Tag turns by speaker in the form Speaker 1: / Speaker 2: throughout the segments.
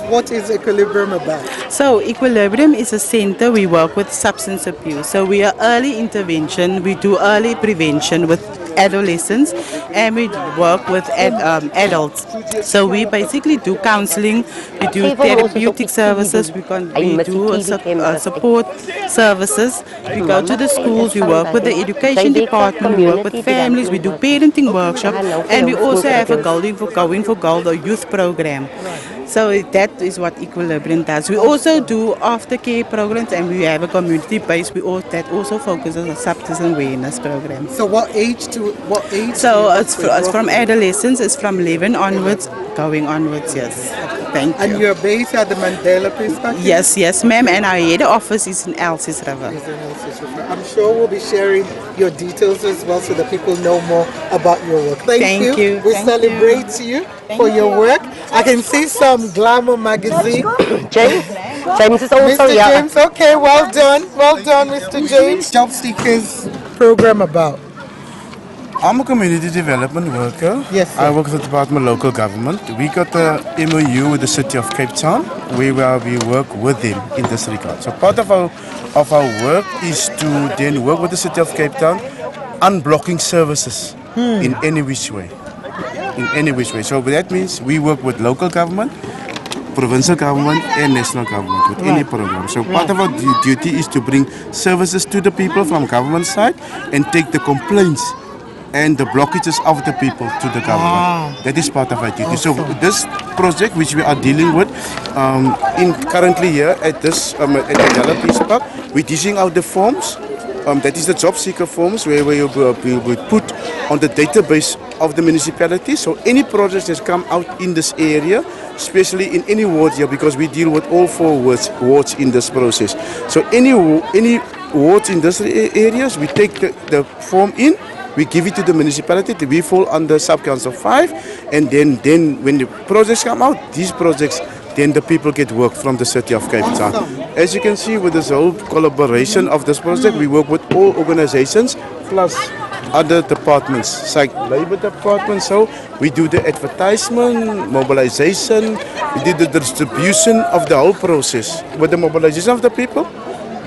Speaker 1: what is Equilibrium about?
Speaker 2: So Equilibrium is a center. We work with substance abuse. So we are early intervention. We do early prevention with adolescents, and we work with adults. So we basically do counseling. We do therapeutic services. We do support services. We go to the schools. We work with the education department. We work with families. We do parenting workshops, and we also have a Going for Gold, a youth program. So that is what Equilibrium does. We also do aftercare programs, and we have a community base. That also focuses on substance awareness programs.
Speaker 1: So what age to what age?
Speaker 2: So it's from adolescence. It's from 11 onwards, going onwards. Yes. Thank you.
Speaker 1: And you're based at the Mandela Peace Park?
Speaker 2: Yes, ma'am. And our head office is in Elsis River.
Speaker 1: I'm sure we'll be sharing your details as well, so that people know more about your work. Thank you. We celebrate you for your work. I can see some Glamour magazine.
Speaker 3: James is also
Speaker 1: Mr. James, okay, well done, Mr. James. Job Seekers program about?
Speaker 4: I'm a community development worker.
Speaker 1: Yes, sir.
Speaker 4: I work at the Department of Local Government. We got a MOU with the City of Cape Town, where we work with them in this regard. So part of our work is to then work with the City of Cape Town, unblocking services in any which way. So that means we work with local government, provincial government and national government with any program. So part of our duty is to bring services to the people from government side and take the complaints and the blockages of the people to the government. That is part of our duty. So this project which we are dealing with currently here at this at the Mandela Peace Park, we're dishing out the forms. That is the job seeker forms where we will put on the database of the municipality. So any projects that come out in this area, especially in any ward here, because we deal with all 4 wards in this process. So any wards in these areas, we take the form in, we give it to the municipality. We fall under Sub-Council 5, and then when the projects come out, these projects, then the people get work from the City of Cape Town. As you can see with this whole collaboration of this project, we work with all organizations plus other departments, like Labour Department. So we do the advertisement, mobilization, we did the distribution of the whole process. With the mobilization of the people,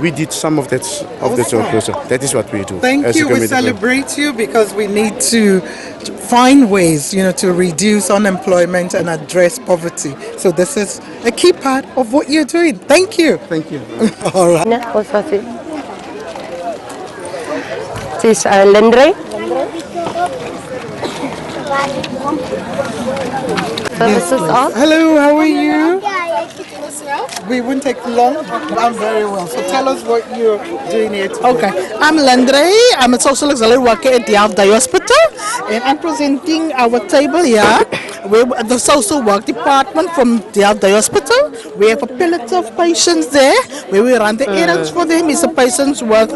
Speaker 4: we did some of that process. That is what we do.
Speaker 1: Thank you. We celebrate you because we need to find ways, to reduce unemployment and address poverty. So this is a key part of what you're doing. Thank you. All right.
Speaker 3: This is Lendre. Services off.
Speaker 1: Hello, how are you? We won't take long. I'm very well. So tell us what you're doing here today.
Speaker 5: Okay, I'm Lendre. I'm a social auxiliary worker at Delft Hospital, and I'm presenting our table here. We're the social work department from Delft Hospital. We have a pallet of patients there where we run the errands for them. It's a patients with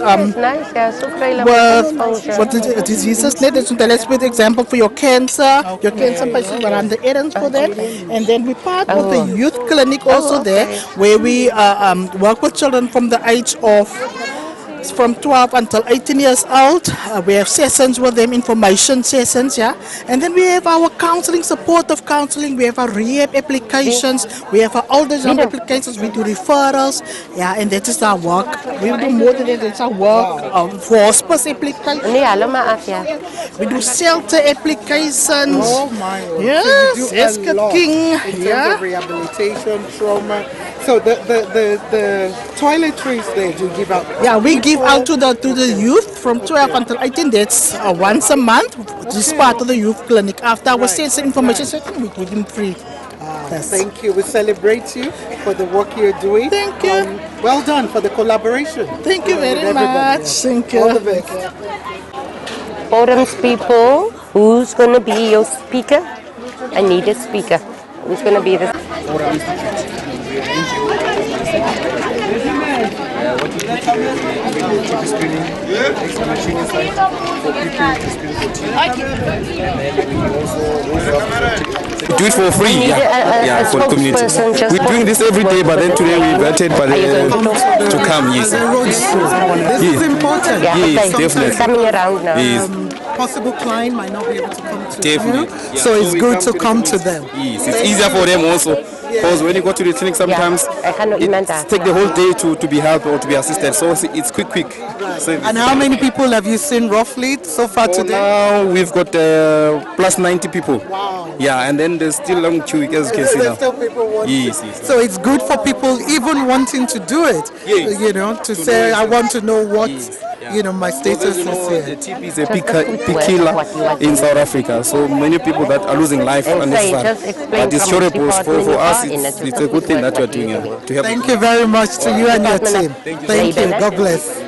Speaker 5: diseases. Let's put example for your cancer. Your cancer patients, we run the errands for them, and then we part with the youth clinic also there, where we work with children from the age of from 12 until 18 years old. We have sessions with them, information sessions, and then we have our counseling, supportive counseling. We have our rehab applications. We have our older young applications. We do referrals, and that is our work. We do more than that. It's our work for hospice applications. We do shelter applications.
Speaker 1: Oh my!
Speaker 5: Yes,
Speaker 1: so cooking. In terms of rehabilitation, trauma. So the toiletries there, do you give out?
Speaker 5: Yeah, we give out to the youth from 12 until 18. That's once a month. This is part of the youth clinic. After our sales information session, we give them free.
Speaker 1: Thank you. We celebrate you for the work you're doing.
Speaker 5: Thank you.
Speaker 1: Well done for the collaboration.
Speaker 5: Thank you very much. Thank you.
Speaker 1: All the best.
Speaker 3: Forums people, who's going to be your speaker? I need a speaker. Who's going to be the...
Speaker 6: Do it for free, for the community. We're doing this every day, but then today we invited to come, yes.
Speaker 1: This is important.
Speaker 6: Yes, definitely.
Speaker 3: Coming around now.
Speaker 6: Yes.
Speaker 1: Possible client might not be able to come to
Speaker 6: Definitely.
Speaker 1: you, so it's good to come to them.
Speaker 6: Yes, it's easier for them also. Because when you go to the clinic, sometimes it take the whole day to be helped or to be assisted. So it's quick. service.
Speaker 1: And how many people have you seen roughly so far
Speaker 6: For
Speaker 1: today?
Speaker 6: now, we've got plus 90 people.
Speaker 1: Wow.
Speaker 6: Yeah, and then there's still long queue, as you can see
Speaker 1: There's
Speaker 6: now.
Speaker 1: still people wanting.
Speaker 6: Yes.
Speaker 1: So it's good for people even wanting to do it.
Speaker 6: Yes.
Speaker 1: You know, to say I want to know what my status is here.
Speaker 6: The TB is a big killer in South Africa. So many people that are losing life on this side. But it's curable. For us, it's a good thing that you're doing to help.
Speaker 1: Thank you very much to you and your team. Thank you. God bless.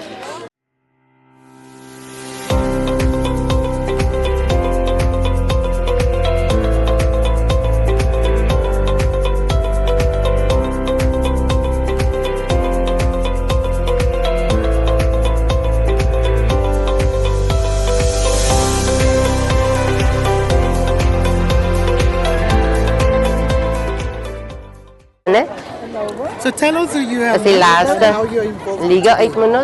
Speaker 1: So tell us who you are. How you're involved.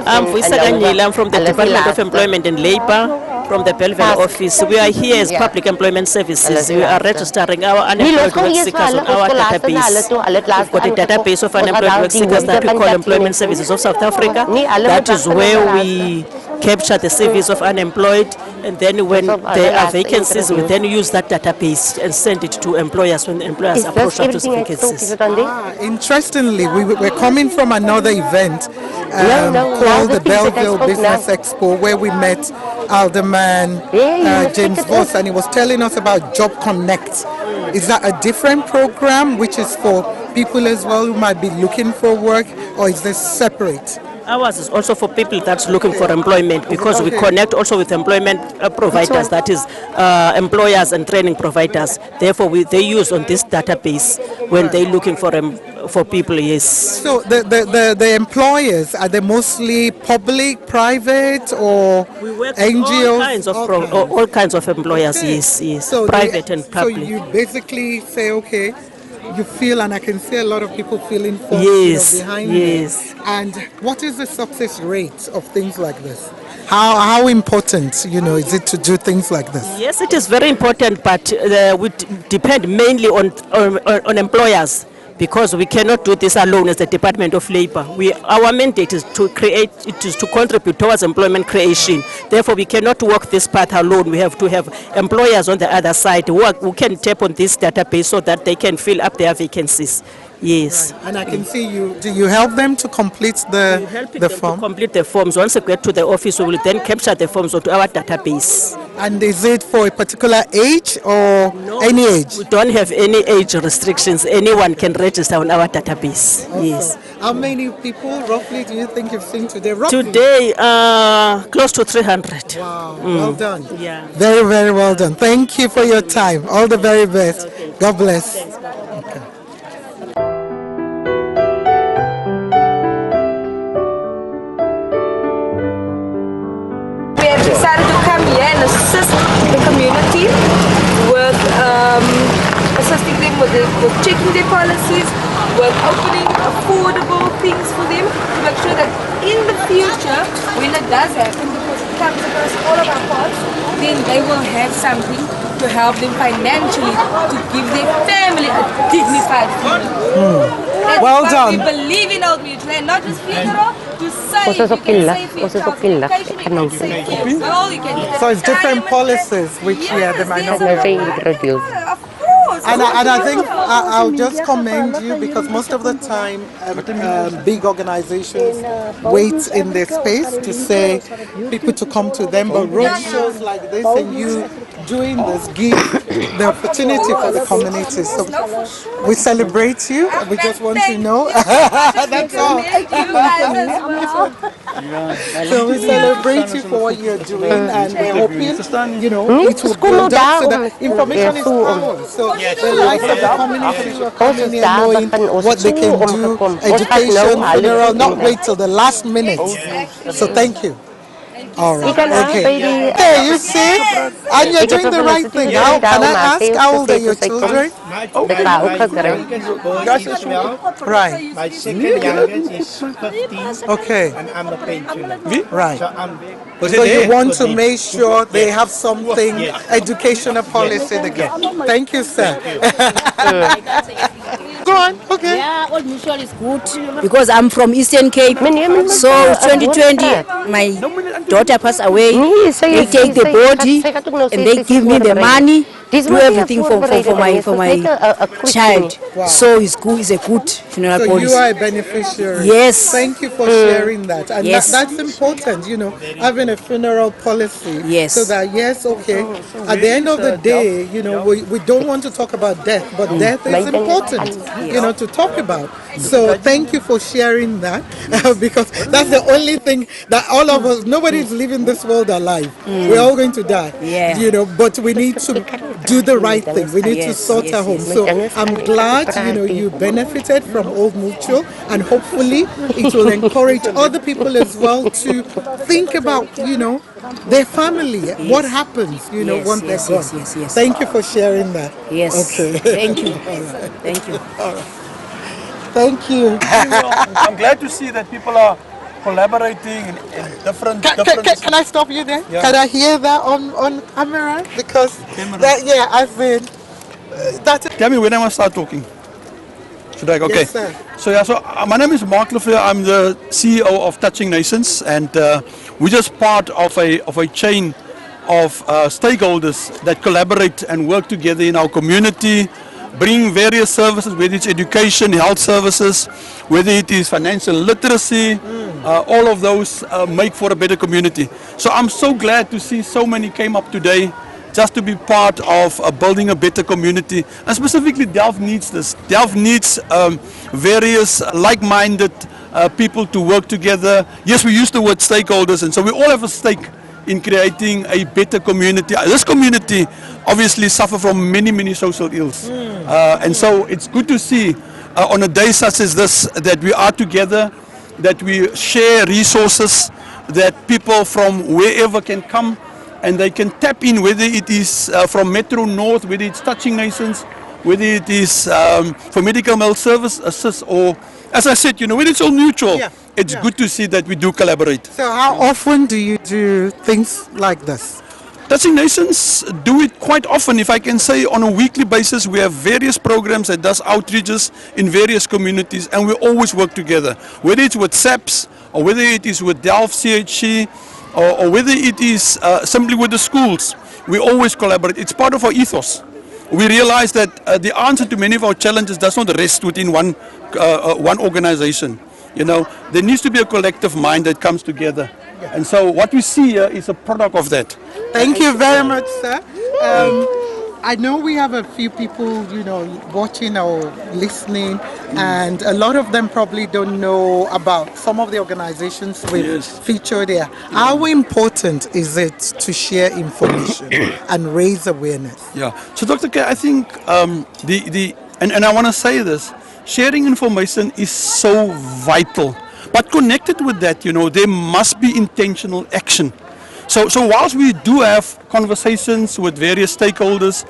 Speaker 7: I'm Fuisa Ganyila. I'm from the Department of Employment and Labour, from the Belleville office. We are here as Public Employment Services. We are registering our unemployed work seekers on our database. We've got a database of unemployed work seekers that we call Employment Services of South Africa. That is where we capture the CVs of unemployed, and then when there are vacancies, we then use that database and send it to employers when the employers approach up to vacancies.
Speaker 1: Interestingly, we're coming from another event called the Belleville Business Expo, where we met Alderman James Voss, and he was telling us about Job Connect. Is that a different program which is for people as well who might be looking for work, or is this separate?
Speaker 7: Ours is also for people that's looking for employment, because we connect also with employment providers, that is employers and training providers. Therefore, they use on this database when they're looking for people, yes.
Speaker 1: So the employers, are they mostly public, private, or
Speaker 7: we work
Speaker 1: NGOs?
Speaker 7: with all kinds of employers, yes.
Speaker 1: So
Speaker 7: private and public.
Speaker 1: So you basically say, okay, you feel, and I can see a lot of people feeling for behind
Speaker 7: yes.
Speaker 1: me. And what is the success rate of things like this? How important, is it to do things like this?
Speaker 7: Yes, it is very important, but we depend mainly on employers, because we cannot do this alone as the Department of Labour. Our mandate is to contribute towards employment creation. Therefore, we cannot walk this path alone. We have to have employers on the other side who can tap on this database so that they can fill up their vacancies. Yes.
Speaker 1: Right. And I can see you. Do you help them to complete the form?
Speaker 7: To complete the forms. Once they get to the office, we will then capture the forms onto our database.
Speaker 1: And is it for a particular age or any age?
Speaker 7: We don't have any age restrictions. Anyone can register on our database.
Speaker 1: Awesome.
Speaker 7: Yes.
Speaker 1: How many people roughly do you think you've seen today? Roughly?
Speaker 7: Today, close to 300.
Speaker 1: Wow. Well done.
Speaker 7: Yeah.
Speaker 1: Very, very well done. Thank you for your time. All the very best. God bless. Okay.
Speaker 8: We have decided to come here and assist the community with assisting them with checking their policies, with opening affordable things for them to make sure that in the future, when it does happen, because it comes across all of our paths, then they will have something to help them financially to give their family a dignified future.
Speaker 1: Well done.
Speaker 8: We believe in Old Mutual, and not just funeral, to save. You can save for your child's education, you can save for your soul, you can
Speaker 1: So it's different policies which they might not be.
Speaker 8: of course.
Speaker 1: And I think I'll just commend you, because most of the time big organizations wait in their space to say people to come to them, but road shows like this and you doing this give the opportunity for the community. So we celebrate you. We just want to know. That's all. So we celebrate you for what you're doing, and we're hoping, it will build up, so that information is power. So the lives of the community are coming here knowing what they can do, education, funeral, not wait till the last minute. So thank you. All right. Okay. Hey, you see? And you're doing the right thing. Now, can I ask how old are your children? Right.
Speaker 9: My second youngest is 15.
Speaker 1: Okay.
Speaker 9: And I'm a pensioner.
Speaker 1: Right.
Speaker 9: So I'm
Speaker 1: So you want to make sure they have something, educational policy. Thank you, sir. Good on. Okay.
Speaker 10: Yeah, Old Mutual is good because I'm from Eastern Cape. So 2020, my daughter passed away. They take the body and they give me the money, do everything for my child.
Speaker 1: Wow.
Speaker 10: So it's good. It's a good funeral
Speaker 1: So
Speaker 10: policy.
Speaker 1: you are a beneficiary.
Speaker 10: Yes.
Speaker 1: Thank you for sharing that. And
Speaker 10: Yes.
Speaker 1: that's important, having a funeral policy.
Speaker 10: Yes.
Speaker 1: So that, yes, okay, at the end of the day, we don't want to talk about death, but death is important, to talk about. So thank you for sharing that because that's the only thing that all of us, nobody's leaving this world alive. We're all going to die.
Speaker 10: Yeah.
Speaker 1: But we need to do the right thing. We need to
Speaker 10: Yes,
Speaker 1: sort
Speaker 10: yes,
Speaker 1: our home.
Speaker 10: yes.
Speaker 1: So I'm glad, you benefited from Old Mutual, and hopefully it will encourage other people as well to think about, their family, what happens,
Speaker 10: Yes,
Speaker 1: once
Speaker 10: yes,
Speaker 1: they're gone.
Speaker 10: yes, yes, yes.
Speaker 1: Thank you for sharing that.
Speaker 10: Yes.
Speaker 1: Okay.
Speaker 10: Thank you. Thank you.
Speaker 1: Thank you.
Speaker 11: I'm glad to see that people are collaborating in different.
Speaker 1: Can I stop you there?
Speaker 11: Yeah.
Speaker 1: Can I hear that on camera? Because I've been.
Speaker 11: Tell me when I must start talking. Should I? Okay.
Speaker 1: Yes, sir.
Speaker 11: So my name is Mark Lefleur. I'm the CEO of Touching Nations, and we're just part of a chain of stakeholders that collaborate and work together in our community, bring various services, whether it's education, health services, whether it is financial literacy, all of those make for a better community. So I'm so glad to see so many came up today just to be part of building a better community. And specifically Delft needs this. Delft needs various like-minded people to work together. Yes, we use the word stakeholders, and so we all have a stake in creating a better community. This community obviously suffer from many social ills. And so it's good to see on a day such as this that we are together, that we share resources, that people from wherever can come and they can tap in, whether it is from Metro North, whether it's Touching Nations, whether it is for medical health service assist, or as I said, whether it's all mutual. It's good to see that we do collaborate.
Speaker 1: So how often do you do things like this?
Speaker 11: Touching Nations do it quite often. If I can say, on a weekly basis, we have various programs that does outreaches in various communities, and we always work together. Whether it's with SAPS, or whether it is with Delft CHC, or whether it is simply with the schools, we always collaborate. It's part of our ethos. We realize that the answer to many of our challenges does not rest within one organization. There needs to be a collective mind that comes together. And so what we see here is a product of that.
Speaker 1: Thank you very much, sir. I know we have a few people, watching or listening, and a lot of them probably don't know about some of the organizations we've featured here. How important is it to share information and raise awareness?
Speaker 11: Yeah. So, Dr. K, I think and I want to say this, sharing information is so vital. But connected with that, there must be intentional action. So whilst we do have conversations with various stakeholders,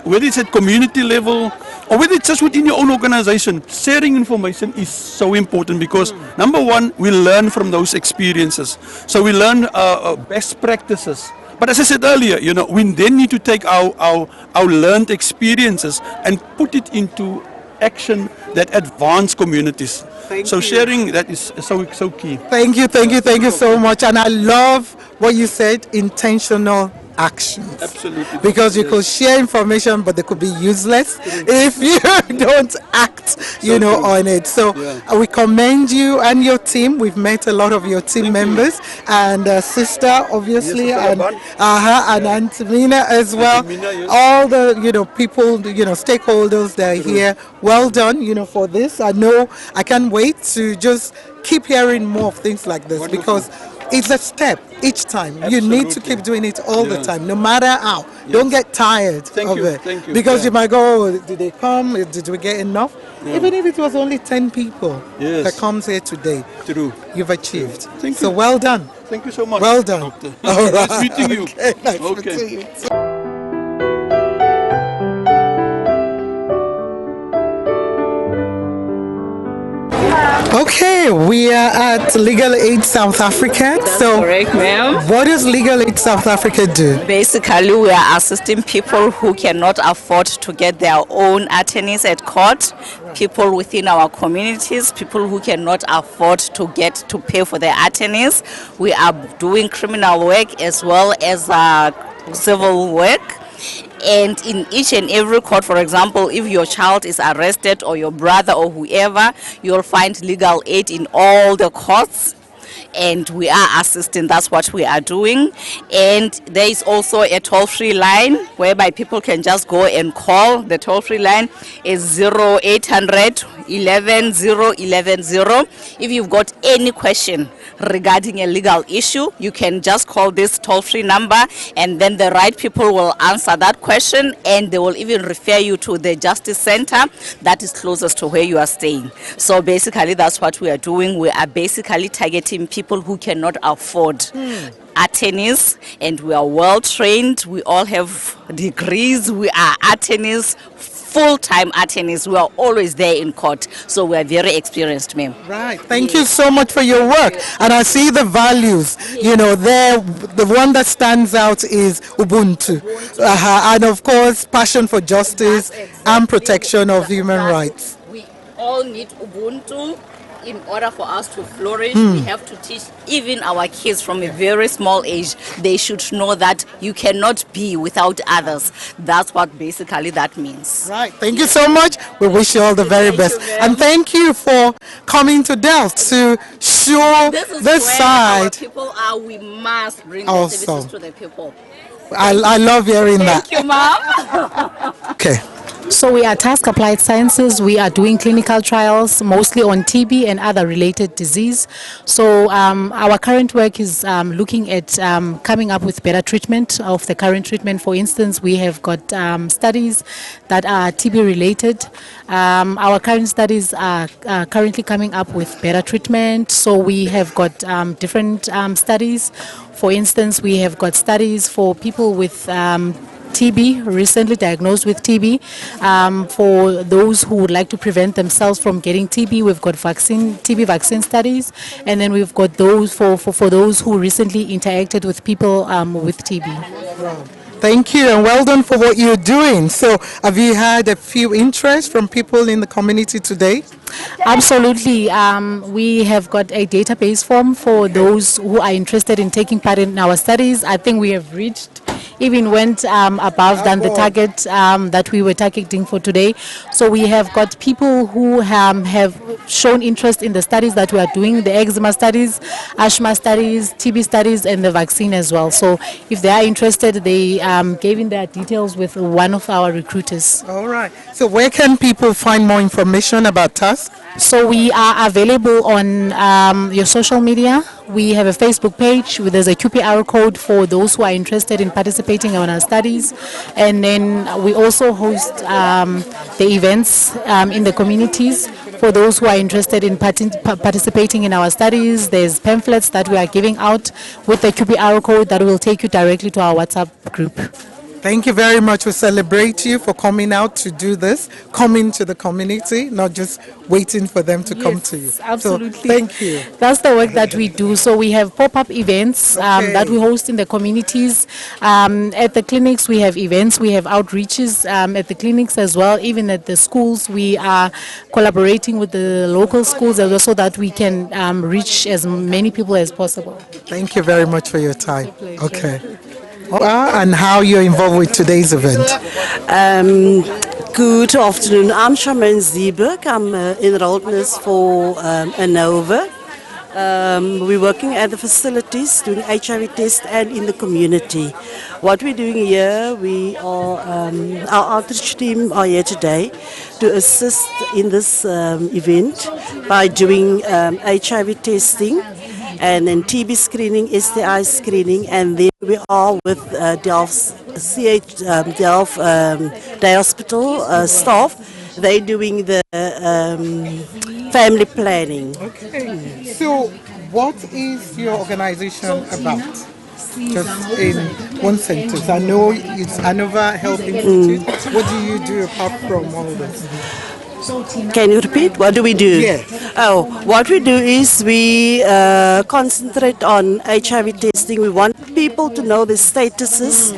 Speaker 11: whether it's at community level or whether it's just within your own organization, sharing information is so important because, number one, we learn from those experiences. So we learn best practices. But as I said earlier, we then need to take our learned experiences and put it into action that advance communities. So sharing that is so key.
Speaker 1: Thank you so much. And I love what you said, intentional actions.
Speaker 11: Absolutely.
Speaker 1: Because you could share information, but they could be useless if you don't act, on it. So we commend you and your team. We've met a lot of your team members and sister, obviously, and Aunt Mina as well. All the people, stakeholders that are here. Well done, for this. I know I can't wait to just keep hearing more of things like this because it's a step each time. You need to keep doing it all the time, no matter how. Don't get tired of it.
Speaker 11: Thank you.
Speaker 1: Because you might go, oh, did they come? Did we get enough? Even if it was only 10 people that comes here today, you've achieved.
Speaker 11: Thank you.
Speaker 1: So well done.
Speaker 11: Thank you so much.
Speaker 1: Well done.
Speaker 11: All right. Nice meeting you.
Speaker 1: Okay, nice meeting you. Okay, Okay, we are at Legal Aid South Africa.
Speaker 12: That's correct, ma'am.
Speaker 1: What does Legal Aid South Africa do?
Speaker 12: Basically, we are assisting people who cannot afford to get their own attorneys at court, people within our communities, people who cannot afford to pay for their attorneys. We are doing criminal work as well as civil work. And in each and every court, for example, if your child is arrested or your brother or whoever, you'll find legal aid in all the courts. And we are assisting, that's what we are doing. And there is also a toll-free line whereby people can just go and call. The toll-free line is 0800 11 011. If you've got any question regarding a legal issue, you can just call this toll-free number, and then the right people will answer that question, and they will even refer you to the justice center that is closest to where you are staying. So basically that's what we are doing. We are basically targeting people who cannot afford attorneys, and we are well trained. We all have degrees. We are attorneys, full-time attorneys. We are always there in court, so we are very experienced, ma'am.
Speaker 1: Right. Thank you so much for your work. And I see the values. You know, there, the one that stands out is Ubuntu, and of course, passion for justice and protection of human rights.
Speaker 12: We all need Ubuntu. In order for us to flourish, we have to teach even our kids from a very small age. They should know that you cannot be without others. That's what basically that means.
Speaker 1: Right. Thank you so much. We wish you all the very best. And thank you for coming to Delft to show this side.
Speaker 12: Our people are. We must bring the
Speaker 1: Awesome.
Speaker 12: services to the people.
Speaker 1: I love hearing that.
Speaker 12: Thank you, ma'am.
Speaker 1: Okay.
Speaker 13: So we are Task Applied Sciences. We are doing clinical trials mostly on TB and other related disease. So our current work is looking at coming up with better treatment of the current treatment. For instance, we have got studies that are TB related. Our current studies are currently coming up with better treatment. So we have got different studies. For instance, we have got studies for people with TB, recently diagnosed with TB. For those who would like to prevent themselves from getting TB, we've got TB vaccine studies, and then we've got those for those who recently interacted with people with TB.
Speaker 1: Thank you, and well done for what you're doing. So have you had a few interests from people in the community today?
Speaker 13: Absolutely. We have got a database form for those who are interested in taking part in our studies. I think we have reached, even went above than the target that we were targeting for today. So we have got people who have shown interest in the studies that we are doing, the eczema studies, asthma studies, TB studies, and the vaccine as well. So if they are interested, they gave in their details with one of our recruiters.
Speaker 1: All right. So where can people find more information about TASK?
Speaker 13: So we are available on your social media. We have a Facebook page where there's a QPR code for those who are interested in participating in our studies. And then we also host the events in the communities for those who are interested in participating in our studies. There's pamphlets that we are giving out with the QPR code that will take you directly to our WhatsApp group.
Speaker 1: Thank you very much. We celebrate you for coming out to do this, coming to the community, not just waiting for them to come to you.
Speaker 13: Absolutely.
Speaker 1: So, thank you.
Speaker 13: That's the work that we do. So we have pop-up events that we host in the communities. At the clinics, we have events, we have outreaches at the clinics as well. Even at the schools, we are collaborating with the local schools as well so that we can reach as many people as possible.
Speaker 1: Thank you very much for your time. Okay. And how you're involved with today's event?
Speaker 14: Good afternoon. I'm Charmaine Zeeberg. I'm enrolled nurse for ANOVA. We're working at the facilities doing HIV tests and in the community. What we're doing here, we are our outreach team are here today to assist in this event by doing HIV testing, and then TB screening, STI screening, and then we are with Delft Delft Day Hospital staff. They're doing the family planning.
Speaker 1: Okay. So, what is your organization about? Just in one sentence. I know it's ANOVA Health Institute. What do you do apart from all this?
Speaker 14: Can you repeat? What do we do?
Speaker 1: Yes.
Speaker 14: Oh, what we do is we concentrate on HIV testing. We want people to know the statuses.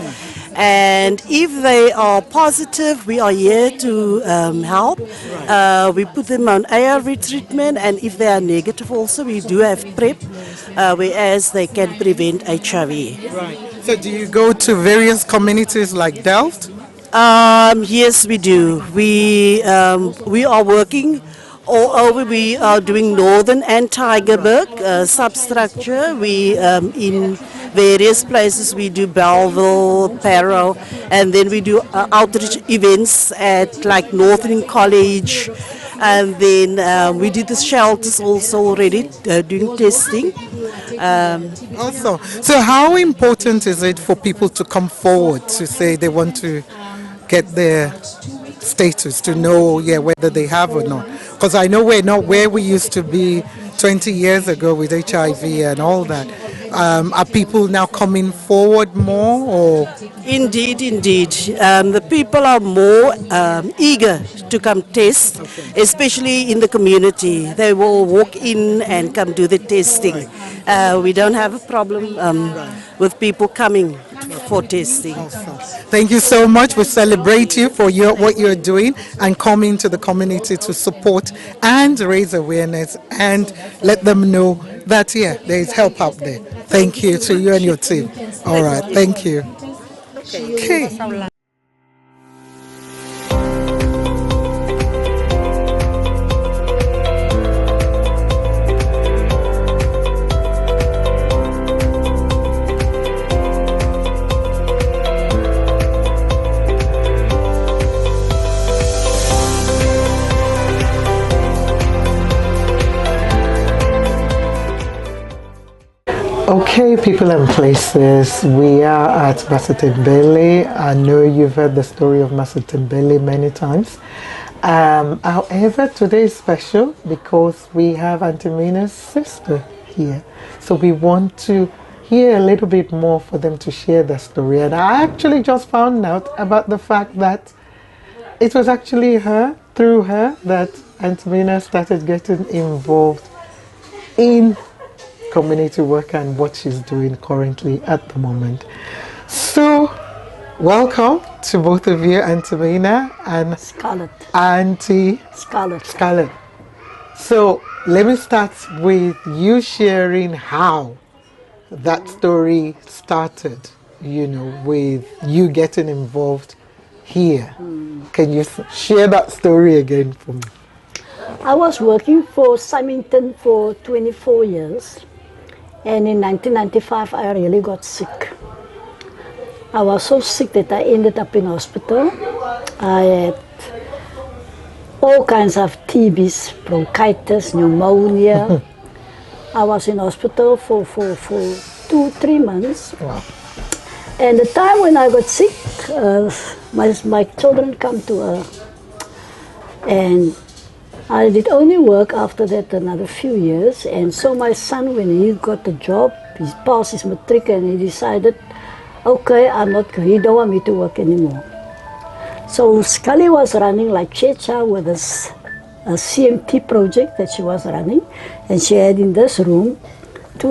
Speaker 14: And if they are positive, we are here to help. We put them on ARV treatment, and if they are negative also, we do have PrEP, whereas they can prevent HIV.
Speaker 1: Right. So do you go to various communities like Delft?
Speaker 14: Yes, we do. We are working all over. We are doing Northern and Tygerberg substructure. We in various places. We do Belleville, Parow, and then we do outreach events at like Northern College, and then we did the shelters also already doing testing.
Speaker 1: Also, so how important is it for people to come forward to say they want to get their status, to know whether they have or not? Because I know we're not where we used to be 20 years ago with HIV and all that. Are people now coming forward more, or?
Speaker 14: Indeed, indeed. The people are more eager to come test, especially in the community. They will walk in and come do the testing. We don't have a problem with people coming for testing.
Speaker 1: Thank you so much. We celebrate you for what you're doing and coming to the community to support and raise awareness and let them know that, there is help out there. Thank you to you and your team. All right. Thank you. Okay. Okay, people and places, we are at Masitimbele. I know you've heard the story of Masitimbele many times. However, today is special because we have Auntie Mina's sister here. So we want to hear a little bit more for them to share their story. And I actually just found out about the fact that it was actually through her, that Auntie Mina started getting involved in community work and what she's doing currently at the moment. So, welcome to both of you, Auntie Mina and
Speaker 15: Scarlett.
Speaker 1: Auntie Scarlett. So, let me start with you sharing how that story started, with you getting involved here. Can you share that story again for me?
Speaker 15: I was working for Symington for 24 years. And in 1995, I really got sick. I was so sick that I ended up in hospital. I had all kinds of TBs, bronchitis, pneumonia. I was in hospital for 2-3 months.
Speaker 1: Wow.
Speaker 15: And the time when I got sick, my children come to her. And I did only work after that another few years, and so my son, when he got the job, he passed his matric and he decided, okay, he don't want me to work anymore. So Scully was running like Checha with this a CMT project that she was running, and she had in this room 10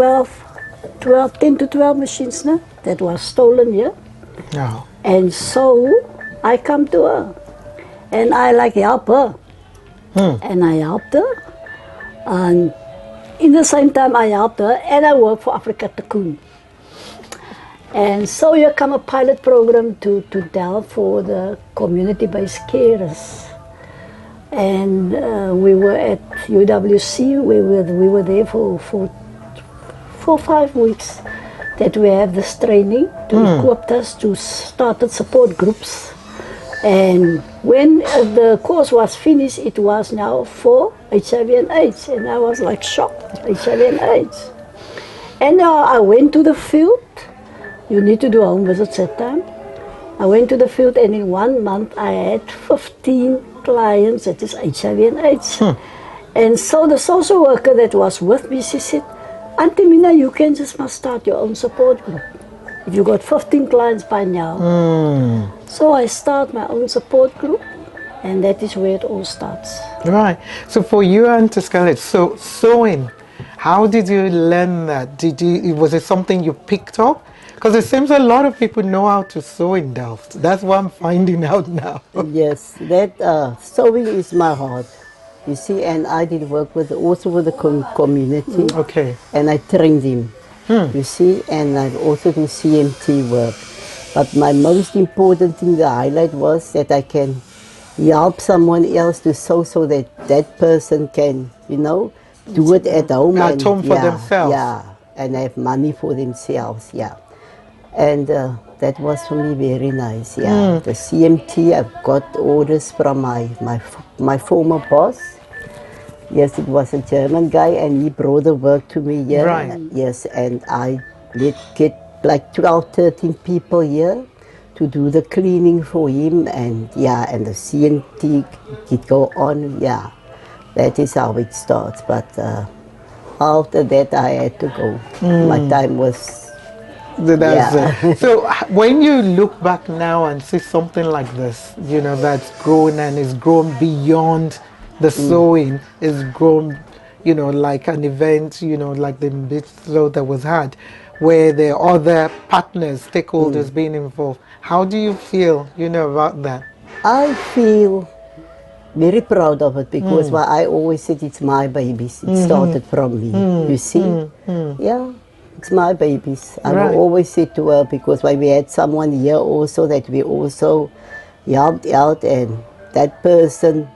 Speaker 15: to 12 machines now that was stolen here.
Speaker 1: No.
Speaker 15: And so I come to her and I help her. And I helped her, and in the same time I helped her, and I worked for Africa Cocoon. And so here come a pilot program to Delft for the community-based carers. And we were at UWC, we were there for 5 weeks that we have this training to equip us to start support groups. And when the course was finished, it was now for HIV and AIDS, and I was like shocked, HIV and AIDS. And I went to the field. You need to do home visits at time. I went to the field, and in 1 month I had 15 clients that is HIV and AIDS. And so the social worker that was with me, she said, Auntie Mina, you must start your own support group. If you got 15 clients by now. So I start my own support group, And that is where it all starts.
Speaker 1: Right. So for you, Auntie Scarlett, so sewing, how did you learn that? Was it something you picked up? Because it seems a lot of people know how to sew in Delft. That's what I'm finding out now.
Speaker 16: Yes, that sewing is my heart. You see, and I did work also with the community.
Speaker 1: Okay.
Speaker 16: And I trained him. You see, and I also do CMT work. But my most important thing, the highlight was that I can help someone else to sew so that that person can, do it at home.
Speaker 1: At home for themselves.
Speaker 16: Yeah, and have money for themselves, yeah. And that was for me very nice, yeah. The CMT, I've got orders from my former boss. Yes, it was a German guy, and he brought the work to me here.
Speaker 1: Right.
Speaker 16: Yes, and I did get like 12, 13 people here to do the cleaning for him, and and the CMT it go on, yeah. That is how it starts, but after that I had to go. My time was...
Speaker 1: So when you look back now and see something like this, that's grown and is grown beyond the sewing, is grown, like an event, like the bistro that was had, where there are other partners, stakeholders being involved. How do you feel, about that?
Speaker 16: I feel very proud of it because I always said it's my babies. It started from me, you see? Yeah. It's my babies. I will always say to her, because when we had someone here also that we also helped out, and that person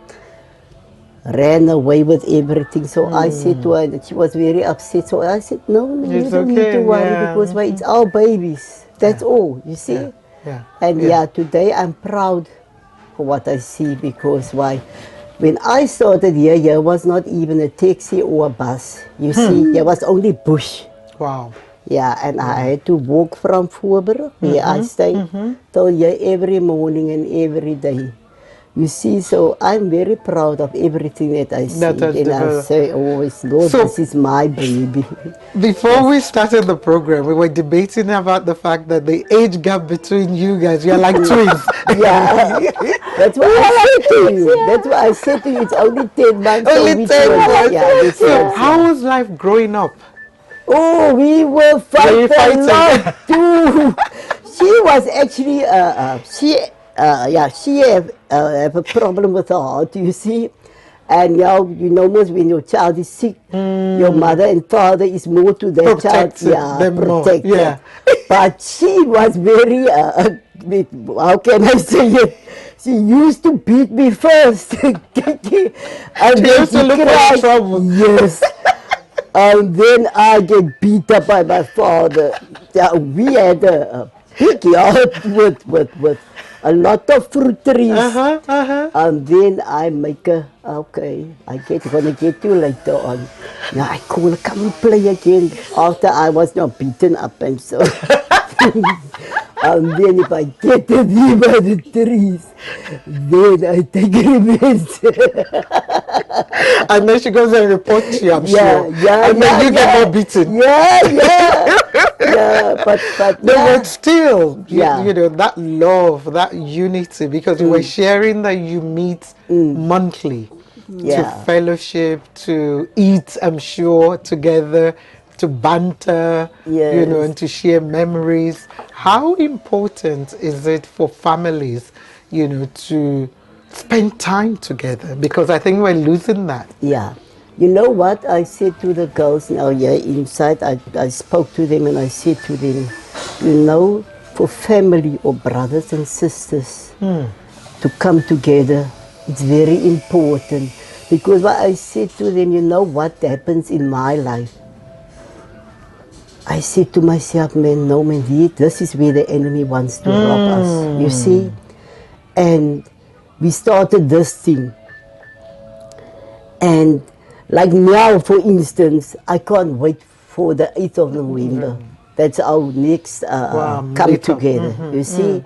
Speaker 16: ran away with everything. So I said to her that she was very upset. So I said, no, you don't need to worry because it's our babies. That's all, you see? And today I'm proud for what I see because when I started here was not even a taxi or a bus. You see, there was only bush.
Speaker 1: Wow.
Speaker 16: Yeah, and I had to walk from Voorburg, where I stay, till here every morning and every day. You see, so I'm very proud of everything that I see. And I say always, Lord, this is my baby.
Speaker 1: Before we started the program, we were debating about the fact that the age gap between you guys, you're like twins.
Speaker 16: Yeah, that's what I said to you. That's what I said to you. It's only 10 months.
Speaker 1: Only 10 months. Yeah, so how was life growing up?
Speaker 16: Oh, we were fighting a lot too. She was actually, she have a problem with her heart, you see. And most when your child is sick, your mother and father is more to their child. Yeah, protect them. But she was very, how can I say it? She used to beat me first. And
Speaker 1: she used to look for trouble.
Speaker 16: Yes. And then I get beat up by my father. We had a big yard with a lot of fruit trees. And then I make gonna get you later on. Now I call her, come and play again. After I was not beaten up and so. And then if I get to be by the trees, then I take revenge.
Speaker 1: And then she goes and reports to you, I'm sure. And then you get more beaten. But still, that love, that unity, because you were sharing that you meet monthly to fellowship, to eat, I'm sure, together, to banter, and to share memories. How important is it for families, to spend time together? Because I think we're losing that.
Speaker 16: Yeah. You know what I said to the girls now here inside? I spoke to them and I said to them, for family or brothers and sisters to come together, it's very important. Because what I said to them, what happens in my life? I said to myself, man, this is where the enemy wants to rob us, you see? And we started this thing. And like now, for instance, I can't wait for the 8th of November. That's our next come together, you see?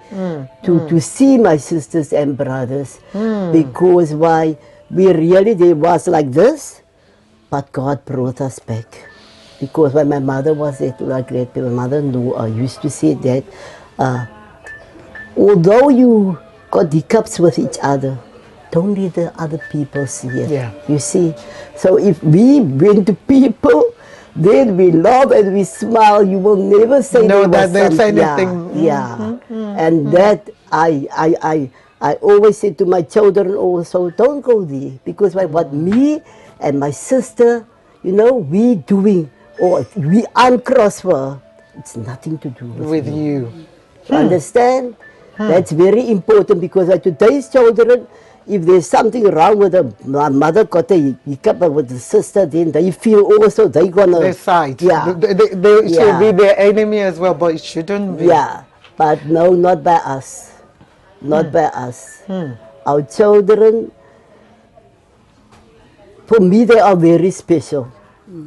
Speaker 16: To see my sisters and brothers. Because there was like this, but God brought us back. Because when my mother was like that, my mother used to say that although you got hiccups with each other, don't let the other people see it.
Speaker 1: Yeah.
Speaker 16: You see? So if we bring to people, then we love and we smile, you will never say
Speaker 1: No,
Speaker 16: there was
Speaker 1: that there's
Speaker 16: some-
Speaker 1: anything.
Speaker 16: Yeah. And that I always say to my children also, don't go there, because what me and my sister, you know, we doing, or we uncross for, it's nothing to do
Speaker 1: With you.
Speaker 16: Understand? That's very important, because like today's children, if there's something wrong with my mother got a hiccup with the sister, then they feel also they gonna
Speaker 1: Their side.
Speaker 16: Yeah.
Speaker 1: They should be their enemy as well, but it shouldn't be.
Speaker 16: Yeah. But no, not by us. Not by us. Our children, for me, they are very special.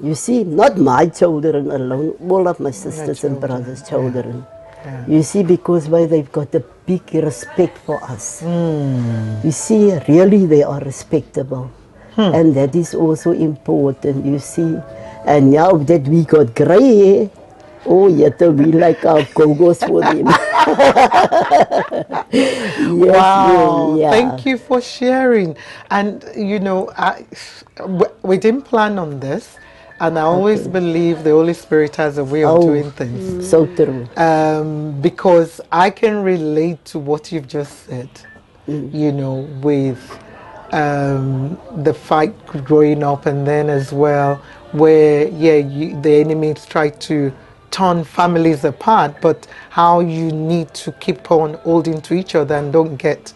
Speaker 16: You see, not my children alone, all of my sisters and brothers' children. You see, because why they've got a big respect for us. You see, really they are respectable. And that is also important, you see. And now that we got grey hair, oh, yet we like our go-go's for them.
Speaker 1: Wow, thank you for sharing. And you know, we didn't plan on this, and I always believe the Holy Spirit has a way of doing things.
Speaker 16: So true.
Speaker 1: Because I can relate to what you've just said, you know, with the fight growing up, and then as well where the enemies try to turn families apart, but how you need to keep on holding to each other and don't get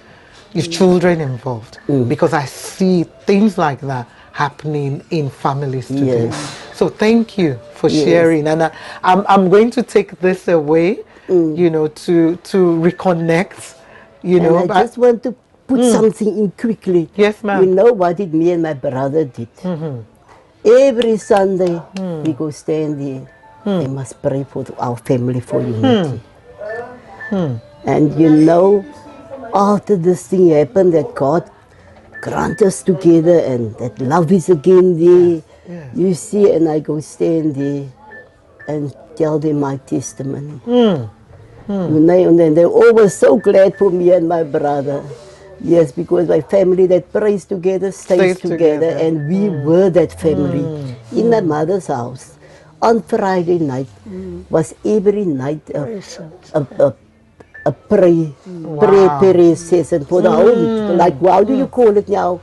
Speaker 1: your children involved, because I see things like that happening in families today. So thank you for sharing, and I'm going to take this away, you know, to reconnect, you know.
Speaker 16: And I just want to put something in quickly.
Speaker 1: Yes, ma'am.
Speaker 16: You know what did me and my brother did? Every Sunday we go stand there. We must pray for our family for unity. And you know, after this thing happened, that God grant us together and that love is again there. You see, and I go stand there and tell them my testimony. You know, and then they're always so glad for me and my brother. Yes, because my family that prays together stays together, and we were that family. In my mother's house, on Friday night, was every night a prayer session for the whole, like, how do you call it now?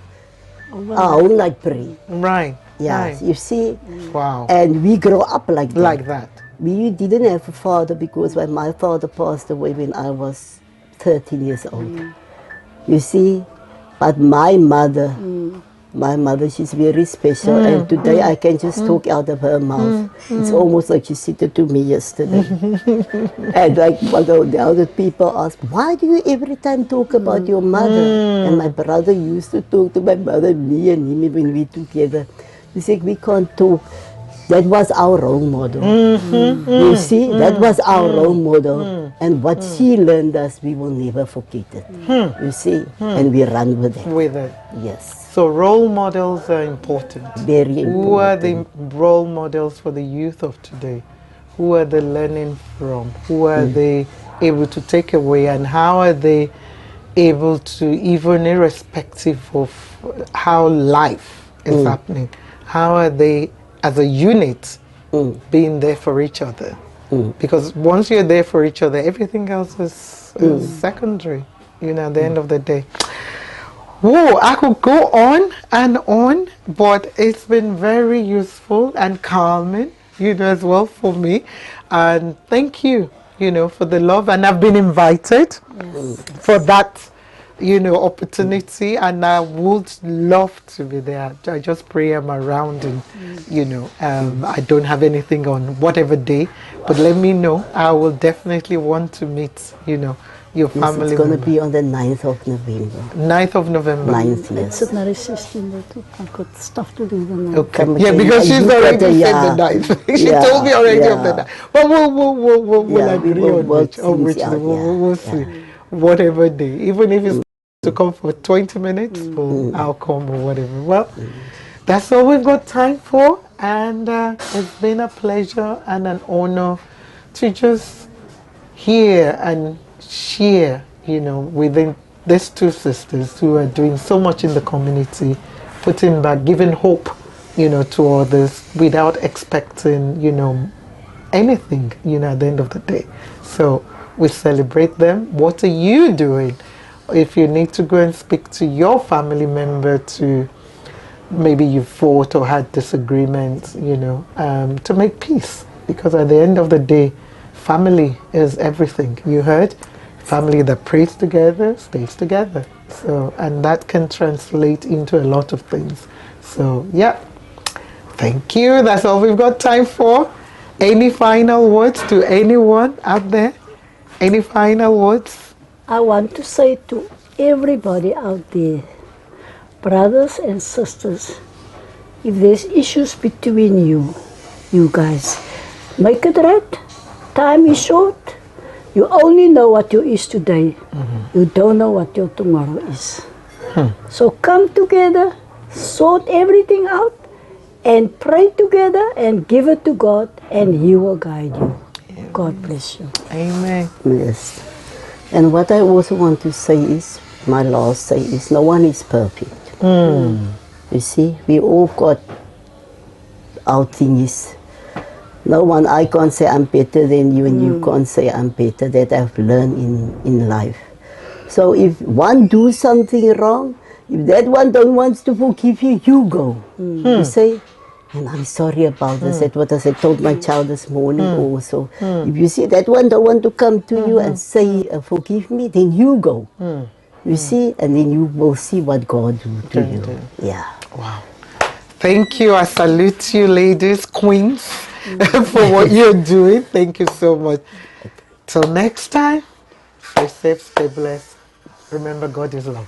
Speaker 16: A whole night prayer.
Speaker 1: Right.
Speaker 16: Yes, you see?
Speaker 1: Wow.
Speaker 16: And we grow up like that.
Speaker 1: Like that.
Speaker 16: We didn't have a father, because when my father passed away when I was 13 years old. You see? But my mother, she's very special, and today I can just talk out of her mouth. It's almost like she said it to me yesterday. And like the other people ask, why do you every time talk about your mother? And my brother used to talk to my mother, me and him when we together. He said, we can't talk. That was our role model. You see, that was our role model. And what she learned us, we will never forget it. You see, and we run with it.
Speaker 1: With it.
Speaker 16: Yes.
Speaker 1: So role models are important.
Speaker 16: Very important.
Speaker 1: Who are the role models for the youth of today? Who are they learning from? Who are they able to take away? And how are they able to, even irrespective of how life is happening, how are they as a unit being there for each other? Because once you're there for each other, everything else is secondary, you know, at the end of the day. Whoa, I could go on, but it's been very useful and calming, you know, as well for me. And thank you, you know, for the love. And I've been invited for that, you know, opportunity, and I would love to be there. I just pray I'm around, and you know, I don't have anything on whatever day, but let me know. I will definitely want to meet, you know, your family.
Speaker 16: It's going to be on the 9th of November.
Speaker 1: 9th of November.
Speaker 16: 9th, yes.
Speaker 15: It's not 16 too. I've got stuff to do the 9th.
Speaker 1: Okay. Yeah, because she's already said the 9th. She told me already of the 9th. But we'll agree on which. We'll see. Whatever day, even if it's to come for 20 minutes, I'll come or whatever. Well, that's all we've got time for, and it's been a pleasure and an honor to just hear and share, you know, within these two sisters who are doing so much in the community, putting back, giving hope, to others without expecting, anything, at the end of the day. So we celebrate them. What are you doing? If you need to go and speak to your family member to maybe you fought or had disagreements, to make peace. Because at the end of the day, family is everything. You heard? Family that prays together stays together. So, and that can translate into a lot of things. So, yeah. Thank you. That's all we've got time for. Any final words to anyone out there? Any final words?
Speaker 15: I want to say to everybody out there, brothers and sisters, if there's issues between you guys, make it right. Time is short. You only know what your is today. You don't know what your tomorrow is. So come together, sort everything out, and pray together and give it to God, and He will guide you. God bless you.
Speaker 1: Amen.
Speaker 16: Yes. And what I also want to say is, my last say is, no one is perfect. You see, we all got our things. No one, I can't say I'm better than you, and you can't say I'm better. That I've learned in life. So if one do something wrong, if that one don't want to forgive you, you go. You say, and I'm sorry about this. That's what I told my child this morning also. If you see that one don't want to come to you and say, forgive me, then you go. You see, and then you will see what God do to you. Yeah.
Speaker 1: Wow. Thank you. I salute you, ladies, queens, for what you're doing. Thank you so much. Till next time, stay safe, stay blessed. Remember, God is love.